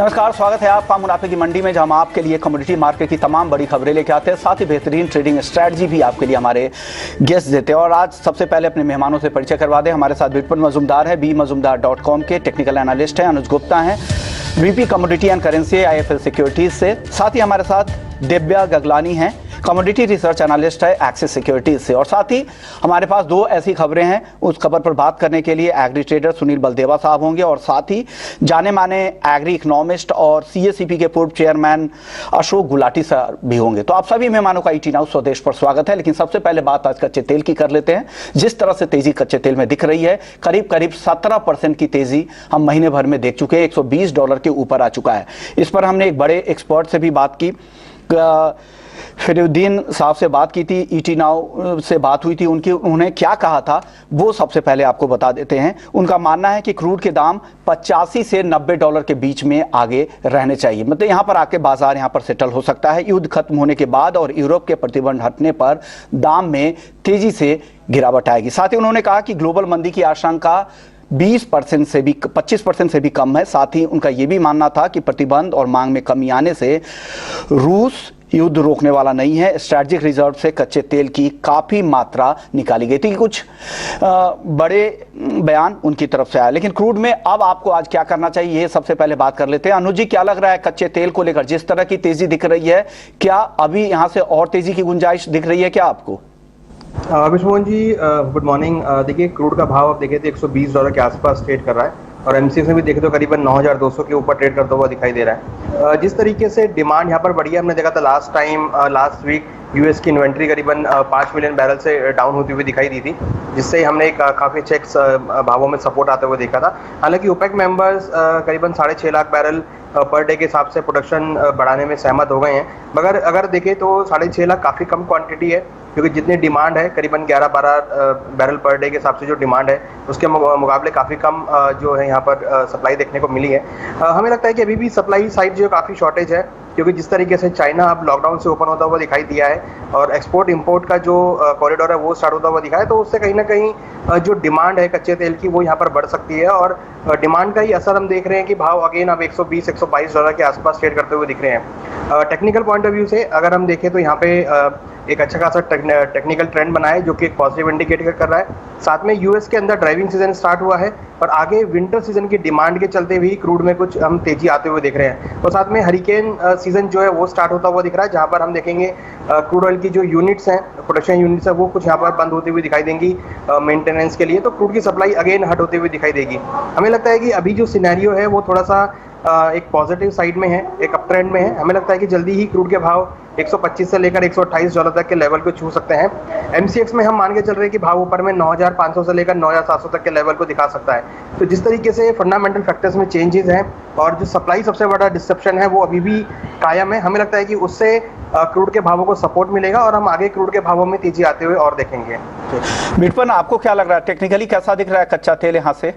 नमस्कार, स्वागत है आपका मुनाफे की मंडी में, जहां हम आपके लिए कमोडिटी मार्केट की तमाम बड़ी खबरें लेके आते हैं, साथ ही बेहतरीन ट्रेडिंग स्ट्रैटेजी भी आपके लिए हमारे गेस्ट देते हैं। और आज सबसे पहले अपने मेहमानों से परिचय करवा दें। हमारे साथ विपुल मजूमदार है, bmazumdar.com के टेक्निकल एनालिस्ट हैं। अनुज गुप्ता हैं, VP commodity and currency IIFL securities से। साथ ही हमारे साथ दिव्या गगलानी हैं, कमोडिटी रिसर्च एनालिस्ट है एक्सिस सिक्योरिटीज से। और साथ ही हमारे पास दो ऐसी खबरें हैं, उस खबर पर बात करने के लिए एग्री ट्रेडर सुनील बलदेवा साहब होंगे, और साथ ही जाने माने एग्री इकोनॉमिस्ट और CACP के पूर्व चेयरमैन अशोक गुलाटी सर भी होंगे। तो आप सभी मेहमानों का ET नाउ स्वदेश पर स्वागत है। लेकिन सबसे पहले बात आज कच्चे तेल की कर लेते हैं। जिस तरह से तेजी कच्चे तेल में दिख रही है, करीब करीब 17% की तेजी हम महीने भर में देख चुके हैं, $120 के ऊपर आ चुका है। इस पर हमने एक बड़े एक्सपर्ट से भी बात की, फरीउद्दीन साहब से बात की थी, ET नाउ से बात हुई थी उनकी। उन्होंने क्या कहा था वो सबसे पहले आपको बता देते हैं। उनका मानना है कि क्रूड के दाम 85 से $90 के बीच में आगे रहने चाहिए, मतलब यहाँ पर आके बाजार यहाँ पर सेटल हो सकता है। युद्ध खत्म होने के बाद और यूरोप के प्रतिबंध हटने पर दाम में तेजी से गिरावट आएगी। साथ ही उन्होंने कहा कि ग्लोबल मंदी की आशंका 20% से भी 25% से भी कम है। साथ ही उनका यह भी मानना था कि प्रतिबंध और मांग में कमी आने से रूस युद्ध रोकने वाला नहीं है। स्ट्रैटेजिक रिजर्व से कच्चे तेल की काफी मात्रा निकाली गई थी। कुछ बड़े बयान उनकी तरफ से आया। लेकिन क्रूड में अब आपको आज क्या करना चाहिए, ये सबसे पहले बात कर लेते हैं। अनुज जी, क्या लग रहा है कच्चे तेल को लेकर? जिस तरह की तेजी दिख रही है, क्या अभी यहां से और तेजी की गुंजाइश दिख रही है क्या आपको? विष्णुमोहन जी, गुड मॉर्निंग। देखिए, क्रूड का भाव आप देखें तो $120 के आसपास ट्रेड कर रहा है, और MCX में भी देखें तो करीबन 9,200 के ऊपर ट्रेड करता हुआ दिखाई दे रहा है। जिस तरीके से डिमांड यहाँ पर बढ़ी है, हमने देखा था लास्ट वीक US की इन्वेंट्री करीबन 5 मिलियन बैरल से डाउन होती हुई दिखाई दी थी, जिससे हमने काफ़ी चेक्स भावों में सपोर्ट आते हुए देखा था। हालांकि OPEC मेंबर्स करीबन 6.5 लाख बैरल पर डे के हिसाब से प्रोडक्शन बढ़ाने में सहमत हो गए हैं, मगर अगर देखें तो 6.5 लाख काफ़ी कम क्वांटिटी है, क्योंकि जितनी डिमांड है करीबन 11-12 बैरल पर डे के हिसाब से जो डिमांड है उसके मुकाबले काफ़ी कम जो है यहाँ पर सप्लाई देखने को मिली है। हमें लगता है कि अभी भी सप्लाई साइड जो काफ़ी शॉर्टेज है, क्योंकि जिस तरीके से चाइना अब लॉकडाउन से ओपन होता हुआ दिखाई दिया है और एक्सपोर्ट इंपोर्ट का जो कॉरिडोर है वो स्टार्ट होता हुआ दिखा है, तो उससे कहीं ना कहीं जो डिमांड है कच्चे तेल की वो यहाँ पर बढ़ सकती है। और डिमांड का ही असर हम देख रहे हैं कि भाव अगेन अब $120-122 के आसपास ट्रेड करते हुए दिख रहे हैं। टेक्निकल पॉइंट ऑफ व्यू से अगर हम देखें तो यहाँ पे एक अच्छा खासा टेक्निकल ट्रेंड बना है, जो कि एक पॉजिटिव इंडिकेटर कर रहा है। साथ में US के अंदर ड्राइविंग सीजन स्टार्ट हुआ है, और आगे विंटर सीजन की डिमांड के चलते भी क्रूड में कुछ हम तेजी आते हुए देख रहे हैं। और साथ में हरिकेन सीजन जो है वो स्टार्ट होता हुआ दिख रहा है, जहां पर हम देखेंगे क्रूड ऑयल की जो यूनिट्स हैं, प्रोडक्शन यूनिट्स है, वो कुछ यहाँ पर बंद होती हुई दिखाई देंगी मेंटेनेंस के लिए, तो क्रूड की सप्लाई अगेन हट होती हुई दिखाई देगी। हमें लगता है कि अभी जो सिनेरियो है वो थोड़ा सा एक पॉजिटिव साइड में है, एक अप ट्रेंड में है। हमें लगता है कि जल्दी ही क्रूड के भाव 125 से लेकर $128 तक के लेवल को छू सकते हैं। MCX में हम मान के चल रहे हैं कि भाव ऊपर में 9,500 से लेकर 9,700 तक के लेवल को दिखा सकता है। तो जिस तरीके से फंडामेंटल फैक्टर्स में चेंजेस हैं और जो सप्लाई सबसे बड़ा डिस्ट्रप्शन है वो अभी भी कायम है, हमें लगता है कि उससे क्रूड के भावों को सपोर्ट मिलेगा और हम आगे क्रूड के भावों में तेजी आते हुए और देखेंगे। विपुल, आपको क्या लग रहा है, टेक्निकली कैसा दिख रहा है कच्चा तेल यहाँ से?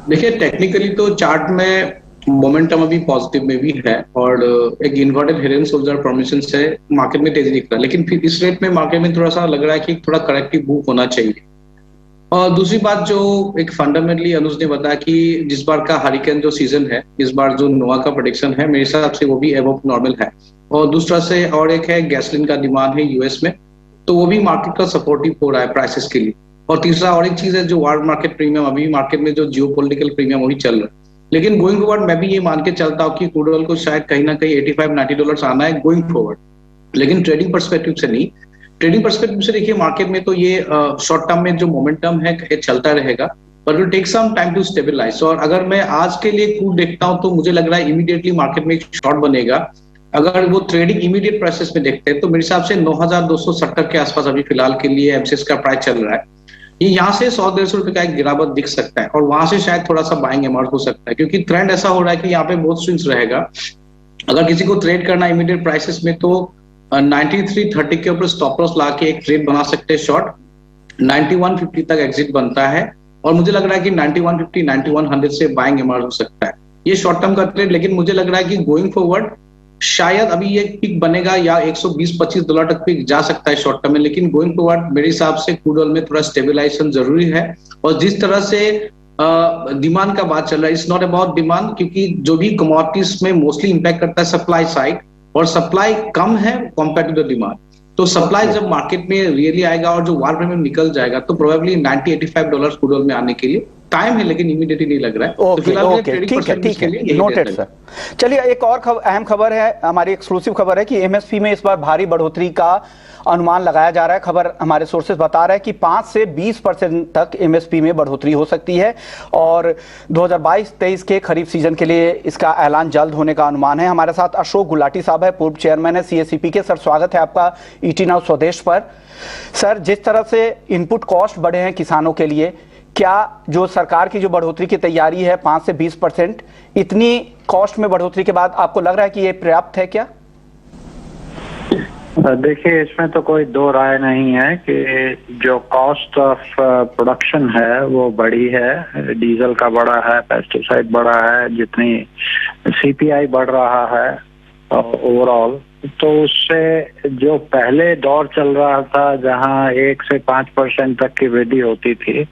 देखिए, टेक्निकली तो चार्ट में मोमेंटम अभी पॉजिटिव में भी है, और एक inverted head and shoulder formation से मार्केट में तेजी दिख रहा है। लेकिन फिर इस रेट में मार्केट में थोड़ा सा लग रहा है कि थोड़ा करेक्टिव मूव होना चाहिए। और दूसरी बात जो एक फंडामेंटली अनुज ने बताया कि जिस बार का हरिकेन जो सीजन है, इस बार जो नोवा का प्रेडिक्शन है मेरे हिसाब से वो भी एबव नॉर्मल है। और दूसरा से और एक है गैसोलीन का डिमांड है US में, तो वो भी मार्केट का सपोर्टिव हो रहा है प्राइसेस के लिए। और तीसरा और एक चीज है जो वर्ल्ड मार्केट प्रीमियम, अभी मार्केट में जो जियोपॉलिटिकल प्रीमियम वही चल रहा है। लेकिन गोइंग फॉरवर्ड मैं भी ये मान के चलता हूँ कि क्रूड ऑयल को शायद कहीं ना कहीं $85-90 आना है गोइंग फॉरवर्ड, लेकिन ट्रेडिंग पर्सपेक्टिव से नहीं। ट्रेडिंग पर्सपेक्टिव से देखिए, मार्केट में तो ये शॉर्ट टर्म में जो मोमेंटम है चलता रहेगा, but will take some time to stabilise. और अगर मैं आज के लिए क्रूड देखता हूँ तो मुझे लग रहा है इमीडिएटली मार्केट में एक शॉर्ट बनेगा। अगर वो ट्रेडिंग इमीडिएट प्राइसेस में देखते हैं तो मेरे हिसाब से 9,270 के आसपास अभी फिलहाल के लिए MCX का प्राइस चल रहा है। ये यहाँ से 100-150 रुपए का एक गिरावट दिख सकता है, और वहां से शायद थोड़ा सा बाइंग इमर्ज हो सकता है, क्योंकि ट्रेंड ऐसा हो रहा है कि यहाँ पे बहुत स्विंग्स रहेगा। अगर किसी को ट्रेड करना इमीडिएट प्राइसेस में तो 93.30 के ऊपर स्टॉप लॉस ला के एक ट्रेड बना सकते हैं शॉर्ट, 91.50 तक एग्जिट बनता है, और मुझे लग रहा है कि 91.50, 9100 से बाइंग इमर्ज हो सकता है। ये शॉर्ट टर्म का ट्रेड, लेकिन मुझे लग रहा है कि गोइंग फॉरवर्ड शायद अभी ये पिक बनेगा या $120-125 तक पिक जा सकता है शॉर्ट टर्म में, लेकिन गोइंग फॉरवर्ड मेरे हिसाब से क्रूड ऑयल में थोड़ा स्टेबलाइजेशन जरूरी है। और जिस तरह से डिमांड का बात चल रहा है, इट्स नॉट अबाउट डिमांड, क्योंकि जो भी कमोडिटीज में मोस्टली इंपैक्ट करता है सप्लाई साइड, और सप्लाई कम है कंपेयर टू द डिमांड। तो सप्लाई जब मार्केट में रियली आएगा और जो वार में निकल जाएगा, तो प्रोबेबली $90-85 क्रूड ऑयल में आने के लिए टाइम है, लेकिन इमीडिएटली नहीं लग रहा है। तो फिलहाल ओके, ठीक है, नोटेड सर। चलिए, एक और अहम खबर है, हमारी एक्सक्लूसिव खबर है कि एमएसपी में इस बार भारी बढ़ोतरी का अनुमान लगाया जा रहा है। खबर हमारे सोर्सेज बता रहा है कि 5 से 20% तक एमएसपी में बढ़ोतरी हो सकती है, और 2022-23 के खरीफ सीजन के लिए इसका ऐलान जल्द होने का अनुमान है। हमारे साथ अशोक गुलाटी साहब है, पूर्व चेयरमैन है सीएसीपी के। सर, स्वागत है आपका ईटी नाउ स्वदेश पर। सर, जिस तरह से इनपुट कॉस्ट बढ़े हैं किसानों के लिए, क्या जो सरकार की जो बढ़ोतरी की तैयारी है 5 से 20%, इतनी कॉस्ट में बढ़ोतरी के बाद आपको लग रहा है कि ये पर्याप्त है क्या? देखिए, इसमें तो कोई दो राय नहीं है कि जो कॉस्ट ऑफ प्रोडक्शन है वो बढ़ी है। डीजल का बढ़ा है, पेस्टिसाइड बढ़ा है, जितनी सीपीआई बढ़ रहा है ओवरऑल, तो उससे जो पहले दौर चल रहा था जहां 1 से 5% तक की वृद्धि होती थी,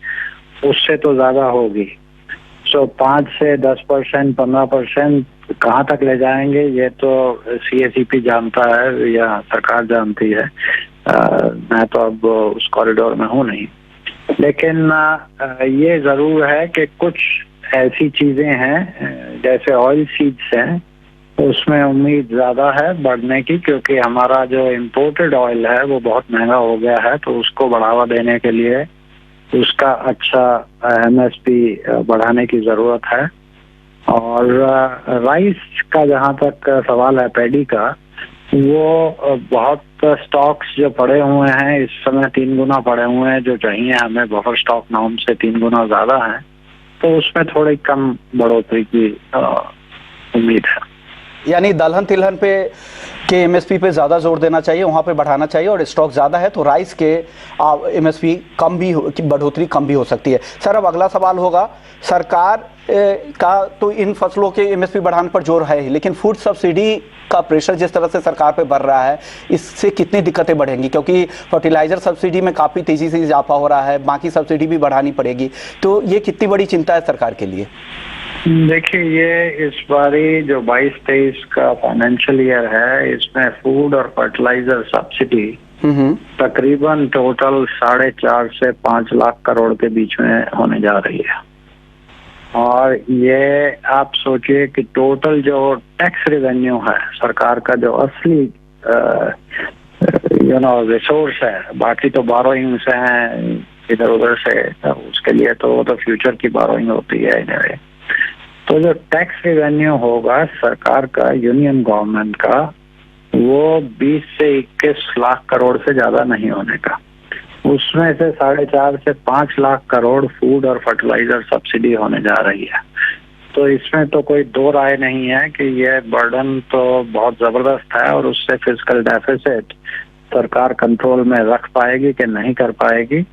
उससे तो ज्यादा होगी। सो 5 से 10%, 15% कहाँ तक ले जाएंगे, ये तो सीएसीपी जानता है या सरकार जानती है। मैं तो अब उस कॉरिडोर में हूँ नहीं, लेकिन ये जरूर है कि कुछ ऐसी चीजें हैं जैसे ऑयल सीड्स हैं, उसमें उम्मीद ज्यादा है बढ़ने की, क्योंकि हमारा जो इम्पोर्टेड ऑयल है वो बहुत महंगा हो गया है। तो उसको बढ़ावा देने के लिए उसका अच्छा एमएसपी बढ़ाने की जरूरत है। और राइस का जहाँ तक सवाल है, पैडी का, वो बहुत स्टॉक्स जो पड़े हुए हैं इस समय 3 गुना पड़े हुए हैं जो चाहिए हमें, बफर स्टॉक नॉर्म से 3 गुना ज्यादा है। तो उसमें थोड़ी कम बढ़ोतरी की उम्मीद है। यानी दलहन तिलहन पे के एमएसपी पे ज़्यादा जोर देना चाहिए, वहाँ पे बढ़ाना चाहिए, और स्टॉक ज़्यादा है तो राइस के एमएसपी कम भी की बढ़ोतरी कम भी हो सकती है। सर, अब अगला सवाल होगा, सरकार का तो इन फसलों के एमएसपी बढ़ाने पर जोर है ही, लेकिन फूड सब्सिडी का प्रेशर जिस तरह से सरकार पे बढ़ रहा है, इससे कितनी दिक्कतें बढ़ेंगी? क्योंकि फर्टिलाइजर सब्सिडी में काफ़ी तेज़ी से इजाफा हो रहा है, बाकी सब्सिडी भी बढ़ानी पड़ेगी, तो ये कितनी बड़ी चिंता है सरकार के लिए? देखिए, ये इस बारी जो 22-23 का फाइनेंशियल ईयर है, इसमें फूड और फर्टिलाइजर सब्सिडी तकरीबन टोटल 4.5 से 5 लाख करोड़ के बीच में होने जा रही है। और ये आप सोचिए कि टोटल जो टैक्स रेवेन्यू है सरकार का, जो असली रिसोर्स है, बाकी तो बोरोइंग्स हैं इधर उधर से, उसके लिए तो वो तो फ्यूचर की बोरोइंग होती है anyway। तो जो टैक्स रेवेन्यू होगा सरकार का, यूनियन गवर्नमेंट का, वो 20 से 21 लाख करोड़ से ज्यादा नहीं होने का। उसमें से 4.5 से 5 लाख करोड़ फूड और फर्टिलाइजर सब्सिडी होने जा रही है। तो इसमें तो कोई दो राय नहीं है कि ये बर्डन तो बहुत जबरदस्त है, और उससे फिस्कल डेफिसिट सरकार कंट्रोल में रख पाएगी कि नहीं कर पाएगी।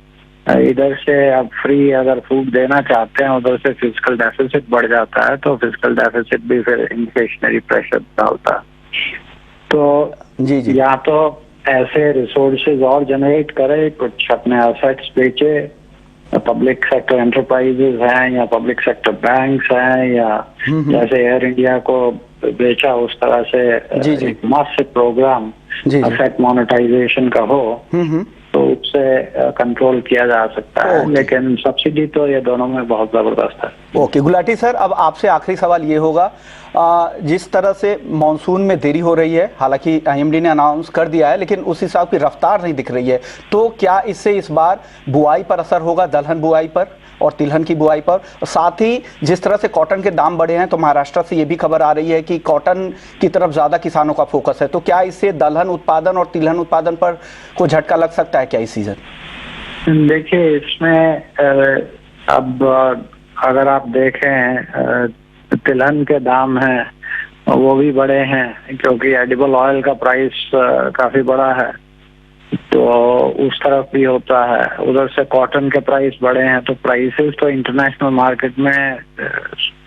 इधर से अब फ्री अगर फूड देना चाहते हैं, उधर से फिस्कल डेफिसिट बढ़ जाता है, तो फिस्कल डेफिसिट भी फिर इन्फ्लेशनरी प्रेशर डालता है। तो जी। या तो ऐसे रिसोर्सेज और जनरेट करे, कुछ अपने एसेट्स बेचे, पब्लिक सेक्टर एंटरप्राइजेज हैं या पब्लिक सेक्टर बैंक्स हैं, या जैसे एयर इंडिया को बेचा उस तरह से एक मासिव प्रोग्राम एसेट मोनेटाइजेशन का हो, तो उससे कंट्रोल किया जा सकता है। लेकिन सब्सिडी तो ये दोनों में बहुत जबरदस्त है। ओके गुलाटी सर, अब आपसे आखिरी सवाल ये होगा, जिस तरह से मानसून में देरी हो रही है, हालांकि आईएमडी ने अनाउंस कर दिया है, लेकिन उस हिसाब की रफ्तार नहीं दिख रही है, तो क्या इससे इस बार बुआई पर असर होगा, दलहन बुआई पर और तिलहन की बुआई पर? साथ ही जिस तरह से कॉटन के दाम बढ़े हैं, तो महाराष्ट्र से ये भी खबर आ रही है कि कॉटन की तरफ ज़्यादा किसानों का फोकस है, तो क्या इससे दलहन उत्पादन और तिलहन उत्पादन पर कोई झटका लग सकता है क्या इस सीजन? देखिए, इसमें अब अगर आप देखें, तिलहन के दाम हैं वो भी बढ़े हैं, क्योंकि एडिबल ऑयल का प्राइस काफी बड़ा है, तो उस तरफ भी होता है। उधर से कॉटन के प्राइस बढ़े हैं, तो प्राइसेस तो इंटरनेशनल मार्केट में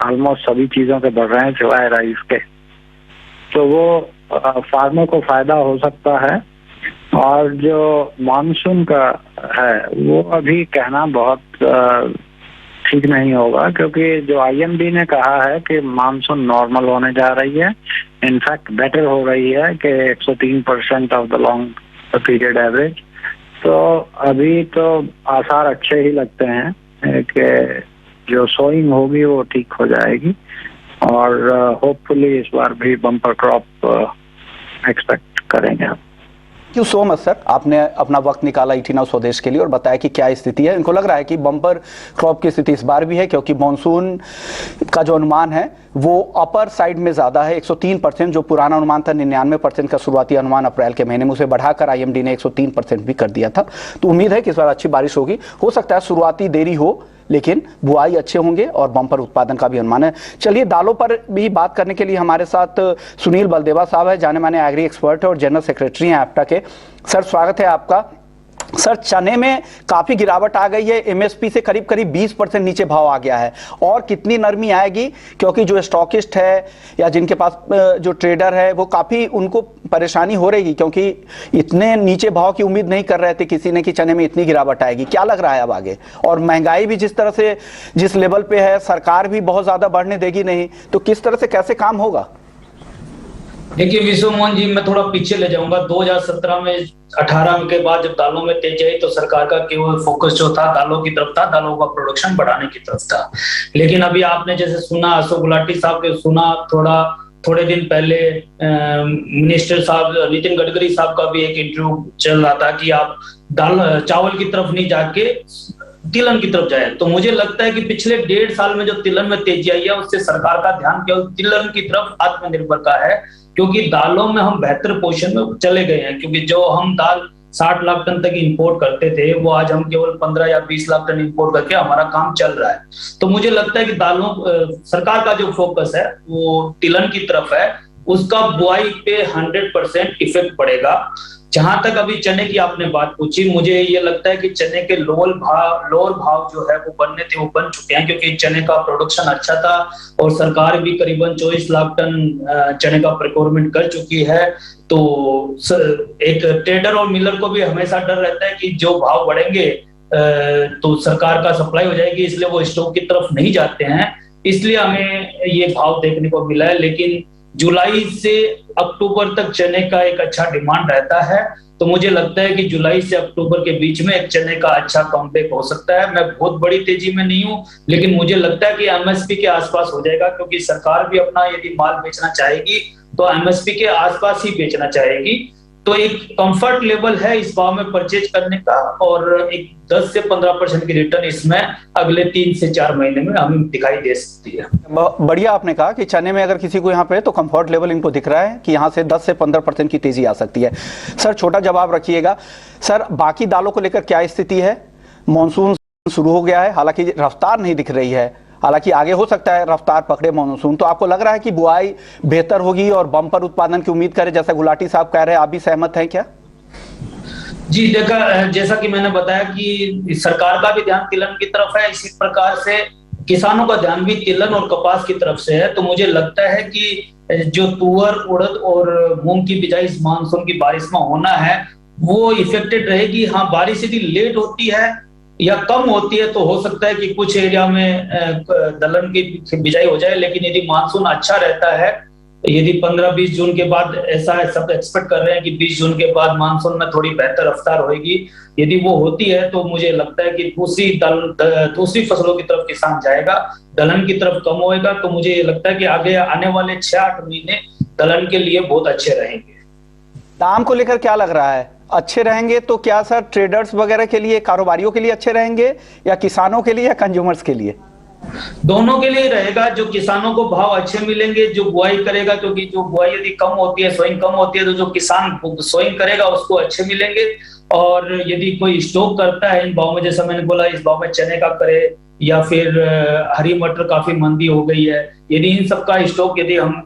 ऑलमोस्ट सभी चीजों के बढ़ रहे हैं सिवाय राइस के। तो वो फार्मर को फायदा हो सकता है। और जो मानसून का है वो अभी कहना बहुत ठीक नहीं होगा, क्योंकि जो आईएमडी ने कहा है कि मानसून नॉर्मल होने जा रही है, इनफैक्ट बेटर हो रही है कि 103% of the long period average. तो अभी तो आसार अच्छे ही लगते हैं कि जो सोइंग होगी वो ठीक हो जाएगी, और होपफुली इस बार भी बम्पर क्रॉप एक्सपेक्ट करेंगे हम। Thank you so much sir, आपने अपना वक्त निकाला ईटी नाउ स्वदेश के लिए और बताया कि क्या स्थिति है। इनको लग रहा है कि बम्पर क्रॉप की स्थिति इस बार भी है, क्योंकि मॉनसून का जो अनुमान है वो अपर साइड में ज़्यादा है 103%, जो पुराना अनुमान था 99% का शुरुआती अनुमान अप्रैल के महीने में, उसे बढ़ाकर आईएमडी ने 103% भी कर दिया था। तो उम्मीद है कि इस बार अच्छी बारिश होगी। हो सकता है शुरुआती देरी हो, लेकिन बुआई अच्छे होंगे और बम्पर उत्पादन का भी अनुमान है। चलिए, दालों पर भी बात करने के लिए हमारे साथ सुनील बलदेवा साहब है, जाने माने एग्री एक्सपर्ट है और जनरल सेक्रेटरी हैं एप्टा के। सर, स्वागत है आपका। सर, चने में काफी गिरावट आ गई है, एमएसपी से करीब करीब 20% नीचे भाव आ गया है, और कितनी नरमी आएगी, क्योंकि जो स्टॉकिस्ट है या जिनके पास जो ट्रेडर है वो काफी उनको परेशानी हो रही, क्योंकि इतने नीचे भाव की उम्मीद नहीं कर रहे थे किसी ने कि चने में इतनी गिरावट आएगी। क्या लग रहा है अब आगे? और महंगाई भी जिस तरह से जिस लेवल पे है, सरकार भी बहुत ज्यादा बढ़ने देगी नहीं, तो किस तरह से कैसे काम होगा? देखिए विश्व मोहन जी, मैं थोड़ा पीछे ले जाऊंगा। 2017 में 18 के बाद जब दालों में तेजी आई तो सरकार का केवल फोकस जो था दालों की तरफ था, दालों का प्रोडक्शन बढ़ाने की तरफ था। लेकिन अभी आपने जैसे सुना, अशोक गुलाटी साहब के सुना, थोड़े दिन पहले मिनिस्टर साहब नितिन गडकरी साहब का भी एक इंटरव्यू चल रहा था कि आप चावल की तरफ नहीं जाके तिलहन की तरफ जाए। तो मुझे लगता है कि पिछले 1.5 साल में जो तिलहन में तेजी आई है उससे सरकार का ध्यान केवल तिलहन की तरफ आत्मनिर्भर का है, क्योंकि दालों में हम बेहतर पोजीशन में चले गए हैं। क्योंकि जो हम दाल 60 लाख टन तक इंपोर्ट करते थे, वो आज हम केवल 15 या 20 लाख टन इंपोर्ट करके हमारा काम चल रहा है। तो मुझे लगता है कि दालों सरकार का जो फोकस है वो तिलहन की तरफ है, उसका बुआई पे 100% इफेक्ट पड़ेगा। जहां तक अभी चने की आपने बात पूछी, मुझे ये लगता है कि चने के लोअर भाव जो है वो बनने थे, वो बन चुके हैं, क्योंकि चने का प्रोडक्शन अच्छा था और सरकार भी करीबन 24 लाख टन चने का प्रोक्योरमेंट कर चुकी है। तो एक ट्रेडर और मिलर को भी हमेशा डर रहता है कि जो भाव बढ़ेंगे तो सरकार का सप्लाई हो जाएगी, इसलिए वो स्टॉक की तरफ नहीं जाते हैं। इसलिए हमें ये भाव देखने को मिला है। लेकिन जुलाई से अक्टूबर तक चने का एक अच्छा डिमांड रहता है, तो मुझे लगता है कि जुलाई से अक्टूबर के बीच में एक चने का अच्छा कमबैक हो सकता है। मैं बहुत बड़ी तेजी में नहीं हूं, लेकिन मुझे लगता है कि एमएसपी के आसपास हो जाएगा, क्योंकि सरकार भी अपना यदि माल बेचना चाहेगी तो एमएसपी के आसपास ही बेचना चाहेगी। तो एक कंफर्ट लेवल है इस भाव में परचेज करने का, और एक 10 से 15% की रिटर्न इसमें अगले 3 से 4 महीने में हमें दिखाई दे सकती है। बढ़िया आपने कहा कि चने में अगर किसी को यहाँ पे तो कंफर्ट लेवल इनको दिख रहा है कि यहाँ से 10 से 15% की तेजी आ सकती है। सर, छोटा जवाब रखिएगा। सर, बाकी दालों को लेकर क्या स्थिति है? मॉनसून शुरू हो गया है, हालांकि रफ्तार नहीं दिख रही है, हालांकि आगे हो सकता है रफ्तार पकड़े मॉनसून। तो आपको लग रहा है कि बुआई बेहतर होगी और बम्पर उत्पादन की उम्मीद करें, जैसा गुलाटी साहब कह रहे हैं? आप भी सहमत हैं क्या? जी, देखा, जैसा कि मैंने बताया कि सरकार का भी ध्यान तिलहन की तरफ है, इसी प्रकार से किसानों का ध्यान भी तिलहन और कपास की तरफ से है। तो मुझे लगता है कि जो तुअर, उड़द और मूंग की बिजाई इस मानसून की बारिश में होना है वो इफेक्टेड रहेगी। हाँ, बारिश यदि लेट होती है या कम होती है तो हो सकता है कि कुछ एरिया में दलहन की बिजाई हो जाए, लेकिन यदि मानसून अच्छा रहता है, यदि 15-20 जून के बाद, ऐसा सब एक्सपेक्ट कर रहे हैं कि 20 जून के बाद मानसून में थोड़ी बेहतर रफ्तार होगी, यदि वो होती है तो मुझे लगता है कि दूसरी फसलों की तरफ किसान जाएगा, दलहन की तरफ कम होएगा। तो मुझे ये लगता है कि आगे आने वाले 6-8 महीने दलहन के लिए बहुत अच्छे रहेंगे। दाम को लेकर क्या लग रहा है? अच्छे रहेंगे तो क्या सर ट्रेडर्स वगैरह के लिए, कारोबारियों के लिए अच्छे रहेंगे, या किसानों के लिए, या कंज्यूमर्स के लिए? दोनों के लिए रहेगा। जो किसानों को भाव अच्छे मिलेंगे, जो बुआई करेगा, क्योंकि जो बुआई यदि कम होती है, सोइंग कम होती है, तो जो किसान सोइंग करेगा उसको अच्छे मिलेंगे। और यदि कोई स्टॉक करता है इन भाव में, जैसा मैंने बोला इस भाव में चने का करे, या फिर हरी मटर काफी मंदी हो गई है, यदि इन सबका स्टॉक यदि हम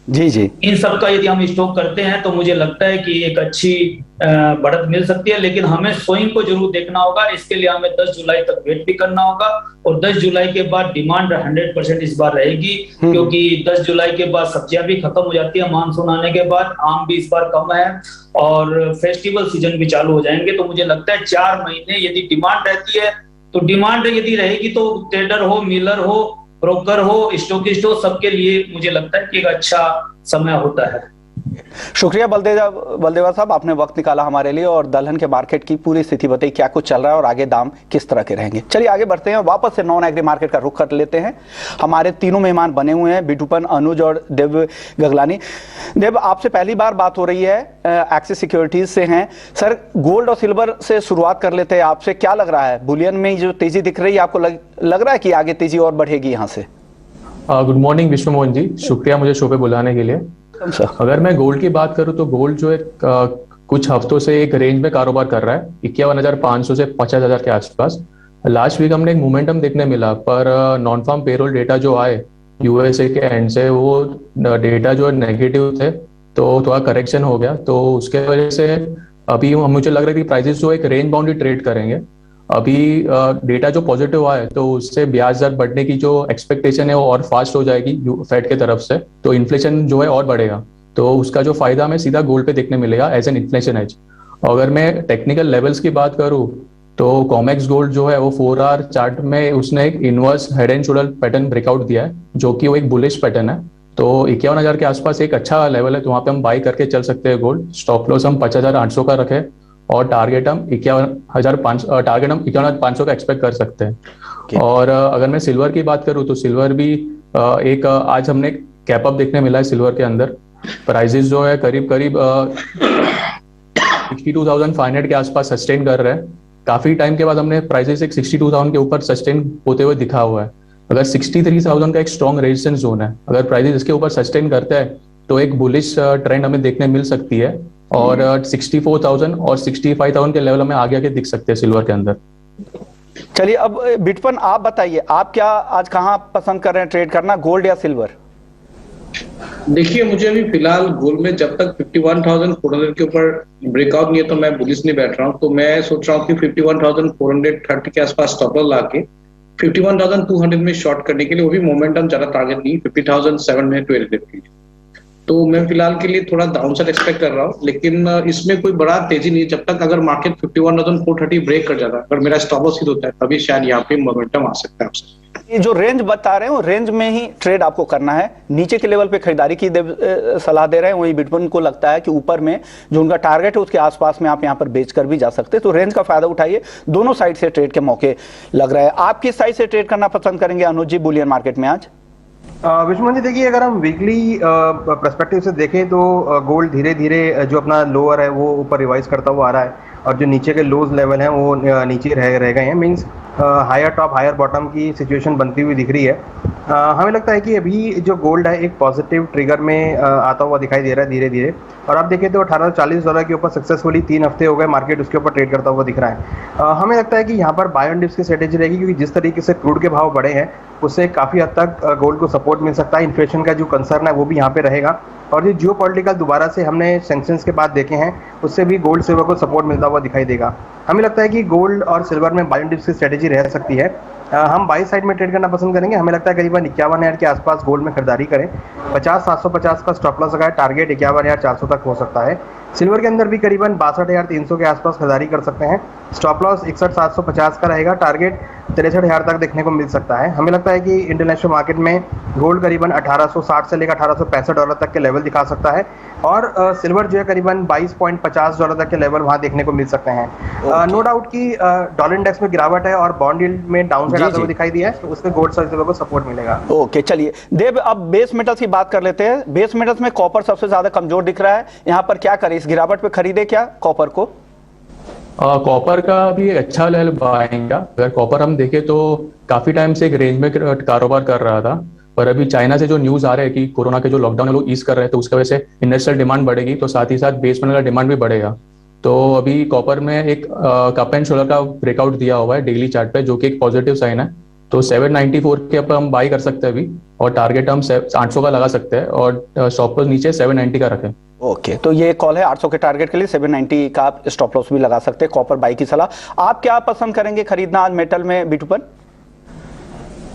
इन सब का यदि हम स्टॉक करते हैं तो मुझे लगता है कि एक अच्छी बढ़त मिल सकती है। लेकिन हमें सोइंग को जरूर देखना होगा, इसके लिए हमें 10 जुलाई तक वेट भी करना होगा। और 10 जुलाई के बाद डिमांड 100% इस बार रहेगी, क्योंकि 10 जुलाई के बाद सब्जियां भी खत्म हो जाती है मानसून आने के बाद, आम भी इस बार कम है और फेस्टिवल सीजन भी चालू हो जाएंगे। तो मुझे लगता है 4 महीने यदि डिमांड रहती है तो डिमांड यदि रहेगी तो ट्रेडर हो, मिलर हो, ब्रोकर हो, स्टॉकिस्ट हो, सबके लिए मुझे लगता है कि एक अच्छा समय होता है। शुक्रिया बलदेवा साहब, आपने वक्त निकाला हमारे लिए और दलहन के मार्केट की पूरी स्थिति बताई, क्या कुछ चल रहा है और आगे दाम किस तरह के रहेंगे। चलिए आगे बढ़ते हैं, वापस से नॉन एग्री मार्केट का रुख कर लेते हैं। हमारे तीनों मेहमान बने हुए हैं, बिटूपन, अनुज और देव गगलानी। देव, आपसे पहली बार बात हो रही है, एक्सिस सिक्योरिटीज से हैं। सर, गोल्ड और सिल्वर से शुरुआत कर लेते हैं आपसे। क्या लग रहा है, बुलियन में जो तेजी दिख रही है, आपको लग रहा है कि आगे तेजी और बढ़ेगी यहाँ से? गुड मॉर्निंग विश्व मोहन जी, शुक्रिया मुझे शो पे बुलाने के लिए। अगर मैं गोल्ड की बात करूं तो गोल्ड जो है कुछ हफ्तों से एक रेंज में कारोबार कर रहा है, 51,500 से 50,000 के आसपास। लास्ट वीक हमने एक मोमेंटम देखने मिला, पर नॉन फार्म पेरोल डेटा जो आए यूएसए के एंड से, वो डेटा जो नेगेटिव थे, तो थोड़ा करेक्शन हो गया। तो उसके वजह से अभी मुझे लग रहा है कि प्राइसेस जो एक रेंज बाउंड ट्रेड करेंगे। अभी डेटा जो पॉजिटिव आया तो उससे ब्याज दर बढ़ने की जो एक्सपेक्टेशन है वो और फास्ट हो जाएगी फेड के तरफ से, तो इन्फ्लेशन जो है और बढ़ेगा, तो उसका जो फायदा हमें सीधा गोल्ड पे देखने मिलेगा एज एन इन्फ्लेशन एज। अगर मैं टेक्निकल लेवल्स की बात करूं तो कॉमेक्स गोल्ड जो है वो 4 आवर चार्ट में उसने एक inverse head and shoulder pattern breakout दिया है, जो कि वो एक बुलिश पैटर्न है। तो 51,000 के आसपास एक अच्छा लेवल है, तो वहां पे हम बाई करके चल सकते हैं गोल्ड। स्टॉप लॉस हम 50,800 का रखें और टारगेट हम 51,500 का एक्सपेक्ट कर सकते हैं। और अगर मैं सिल्वर की बात करूं तो सिल्वर भी एक आज हमने कैप अप देखने मिला है सिल्वर के अंदर। प्राइसेस जो है करीब 62,500 के आसपास सस्टेन कर रहे हैं। काफी टाइम के बाद हमने प्राइसेस एक 62,000 के ऊपर सस्टेन होते हुए दिखा हुआ है। अगर 63,000 का एक स्ट्रॉन्ग रेजिस्टेंस जोन है, अगर प्राइसेस इसके ऊपर सस्टेन करते हैं तो एक बुलिश ट्रेंड हमें देखने मिल सकती है, और 64,000 और 65,000 के लेवल हमें आगे दिख सकते हैं सिल्वर के अंदर। चलिए अब बिटपन, आप बताइए, आप क्या आज कहाँ पसंद कर रहे हैं ट्रेड करना, गोल्ड या सिल्वर? देखिए, मुझे अभी फिलहाल गोल्ड में जब तक 51,400 के ऊपर ब्रेकआउट नहीं है तो मैं बुलिश नहीं बैठ रहा हूँ। तो मैं सोच रहा हूँ कि 51,430 के आसपास स्टॉप लॉस लाके 51,200 में शॉर्ट करने के लिए, वो भी मोमेंटम ज्यादा टारगेट नहीं, 50,700 में ट्रेड के लिए। तो मैं फिलहाल के लिए थोड़ा डाउनसाइड एक्सपेक्ट कर रहा हूँ, लेकिन इसमें कोई बड़ा तेजी नहीं। जब तक अगर मार्केट 51,430 ब्रेक कर जाता है, अगर मेरा स्टॉप लॉस हिट होता है, तभी शायद यहाँ पे मोमेंटम आ सकता है आपसे। ये जो रेंज बता रहे हैं वो रेंज में ही ट्रेड आपको करना है, नीचे के लेवल पे खरीदारी की सलाह दे रहे हैं। वही बिटकॉइन को लगता है कि ऊपर में जो उनका टारगेट है उसके आसपास में आप यहाँ पर बेचकर भी जा सकते हैं। तो रेंज का फायदा उठाइए, दोनों साइड से ट्रेड के मौके लग रहे हैं। आप किस साइड से ट्रेड करना पसंद करेंगे अनुज जी बुलियन मार्केट में आज? विश्वमोहन जी, देखिए, अगर हम वीकली पर्सपेक्टिव से देखें तो गोल्ड धीरे धीरे जो अपना लोअर है वो ऊपर रिवाइज करता हुआ आ रहा है, और जो नीचे के लोज लेवल हैं वो नीचे रह गए हैं। Means higher top higher bottom की सिचुएशन बनती हुई दिख रही है। हमें लगता है कि अभी जो गोल्ड है एक पॉजिटिव ट्रिगर में आता हुआ दिखाई दे रहा है धीरे धीरे। और आप देखें तो $1840 के ऊपर सक्सेसफुली 3 हफ्ते हो गए मार्केट उसके ऊपर ट्रेड करता हुआ दिख रहा है। हमें लगता है कि यहाँ पर बाय ऑन डिप्स की स्ट्रेटेजी रहेगी, क्योंकि जिस तरीके से क्रूड के भाव बढ़े हैं उससे काफ़ी हद तक गोल्ड को सपोर्ट मिल सकता है। इन्फ्लेशन का जो कंसर्न है वो भी यहाँ पे रहेगा, और जो जियोपॉलिटिकल दोबारा से हमने सैंक्शंस के बाद देखे हैं उससे भी गोल्ड सिल्वर को सपोर्ट मिलता हुआ दिखाई देगा। हमें लगता है कि गोल्ड और सिल्वर में बाय ऑन डिप्स की स्ट्रेटेजी रह सकती है। हम बाई साइड में ट्रेड करना पसंद करेंगे। हमें लगता है करीबन 51,000 के आसपास गोल्ड में खरीदारी करें। 50,750 का स्टॉप लॉस लगाए, टारगेट 51,400 तक हो सकता है। सिल्वर के अंदर भी करीबन 62,300 के आसपास खरीदारी कर सकते हैं। स्टॉप लॉस 61,750 का रहेगा, टारगेट 63,000 तक देखने को मिल सकता है। हमें लगता है कि इंटरनेशनल मार्केट में गोल्ड करीबन 1860 से लेकर $1865 तक के लेवल दिखा सकता है, और सिल्वर जो है करीबन $22.50 तक के लेवल वहां देखने को मिल सकते हैं। नो डाउट कि डॉलर इंडेक्स में गिरावट है और बॉन्ड यील्ड में डाउनसाइड आता हुआ दिखाई दिया है, तो उसमें गोल्ड और सिल्वर को सपोर्ट मिलेगा। ओके, चलिए देव, अब बेस मेटल्स की बात कर लेते हैं। बेस मेटल्स में कॉपर सबसे ज्यादा कमजोर दिख रहा है, यहाँ पर क्या करें, इस गिरावट पे खरीदे क्या कॉपर को? कॉपर का भी अच्छा लेवल बाएगा। अगर कॉपर हम देखें तो काफी टाइम से एक रेंज में कारोबार कर रहा था, पर अभी चाइना से जो न्यूज आ रहे हैं कि कोरोना के जो लॉकडाउन है वो ईज कर रहे हैं, तो उसकी वजह से इंडस्ट्रियल डिमांड बढ़ेगी, तो साथ ही साथ बेस मेटल का डिमांड भी बढ़ेगा। तो अभी कॉपर में एक कप एंड शोल्डर का ब्रेकआउट दिया हुआ है डेली चार्ट पे, जो कि एक पॉजिटिव साइन है। तो 794 के ऊपर हम बाई कर सकते हैं अभी, और टारगेट हम 800 का लगा सकते हैं, और स्टॉप लॉस नीचे 790 का रखें। ओके, तो ये कॉल है 800 के टारगेट के लिए, 790 का आप स्टॉप लॉस भी लगा सकते हैं। कॉपर बाई की सलाह। आप क्या पसंद करेंगे खरीदना आज मेटल में बिटूपन?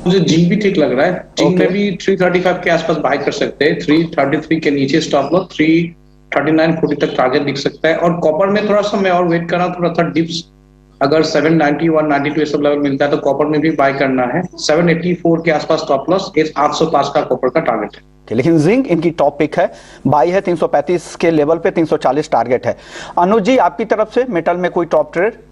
मुझे जिंक भी ठीक लग रहा है। जिंक में भी 335 के आसपास बाय कर सकते हैं, 333 के नीचे स्टॉप लॉस, 339.40 तक टारगेट दिख सकता है। और कॉपर में थोड़ा सा मैं और वेट कर रहा हूँ, थोड़ा सा डिप्स अगर 790 192 ये सब लेवल मिलता है तो कॉपर में भी बाय करना है। 784 के आसपास स्टॉप लॉस, 805 का कॉपर का टारगेट है। लेकिन जिंक इनकी टॉप पिक है, बाई है 335 के लेवल पे, 340 टारगेट है। अनुज जी आपकी तरफ से मेटल में कोई टॉप ट्रेड?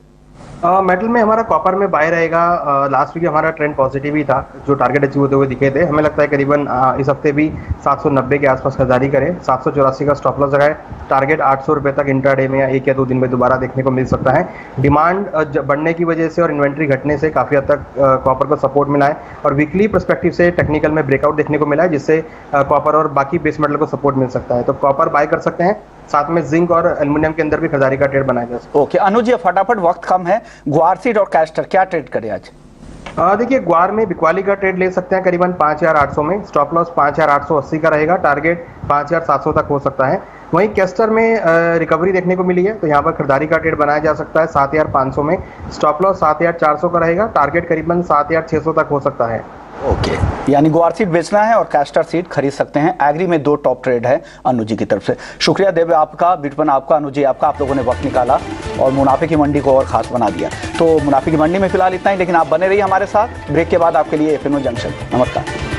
मेटल में हमारा कॉपर में बाय रहेगा। लास्ट वीक हमारा ट्रेंड पॉजिटिव ही था, जो टारगेट अचीव होते हुए दिखे थे। हमें लगता है करीबन इस हफ्ते भी 790 के आसपास खरीदारी करें, 784 का स्टॉप लॉस लगाए, टारगेट 800 रुपए तक इंट्राडे में या 1 या 2 दिन में दोबारा देखने को मिल सकता है। डिमांड बढ़ने की वजह से और इन्वेंट्री घटने से काफी हद तक कॉपर को सपोर्ट मिला है और वीकली पर्सपेक्टिव से टेक्निकल में ब्रेकआउट देखने को मिला है, जिससे कॉपर और बाकी बेस मेटल को सपोर्ट मिल सकता है। तो कॉपर बाय कर सकते हैं, साथ में जिंक और एल्युमिनियम के अंदर भी खरीदारी का ट्रेड बनाया जा सकता है। ओके अनुज जी फटाफट, वक्त कम है, ग्वारसीड और कैस्टर क्या ट्रेड करें आज? देखिए ग्वार में बिक्वाली का ट्रेड ले सकते हैं करीबन 5800 में, स्टॉप लॉस 5880 का रहेगा, टारगेट 5700 तक हो सकता है। वहीं कैस्टर में रिकवरी देखने को मिली है, तो यहाँ पर खरीदारी का ट्रेड बनाया जा सकता है 7500 में, स्टॉप लॉस 7400 का रहेगा, टारगेट करीबन 7600 तक हो सकता है। ओके यानी ग्वार सीड बेचना है और कैस्टर सीड खरीद सकते हैं। एग्री में 2 टॉप ट्रेड है अनुज जी की तरफ से। शुक्रिया देव आपका, बिटपन आपका, अनुज जी आपका, आप लोगों ने वक्त निकाला और मुनाफे की मंडी को और खास बना दिया। तो मुनाफे की मंडी में फिलहाल इतना ही, लेकिन आप बने रहिए हमारे साथ। ब्रेक के बाद आपके लिए एफएनओ जंक्शन। नमस्कार।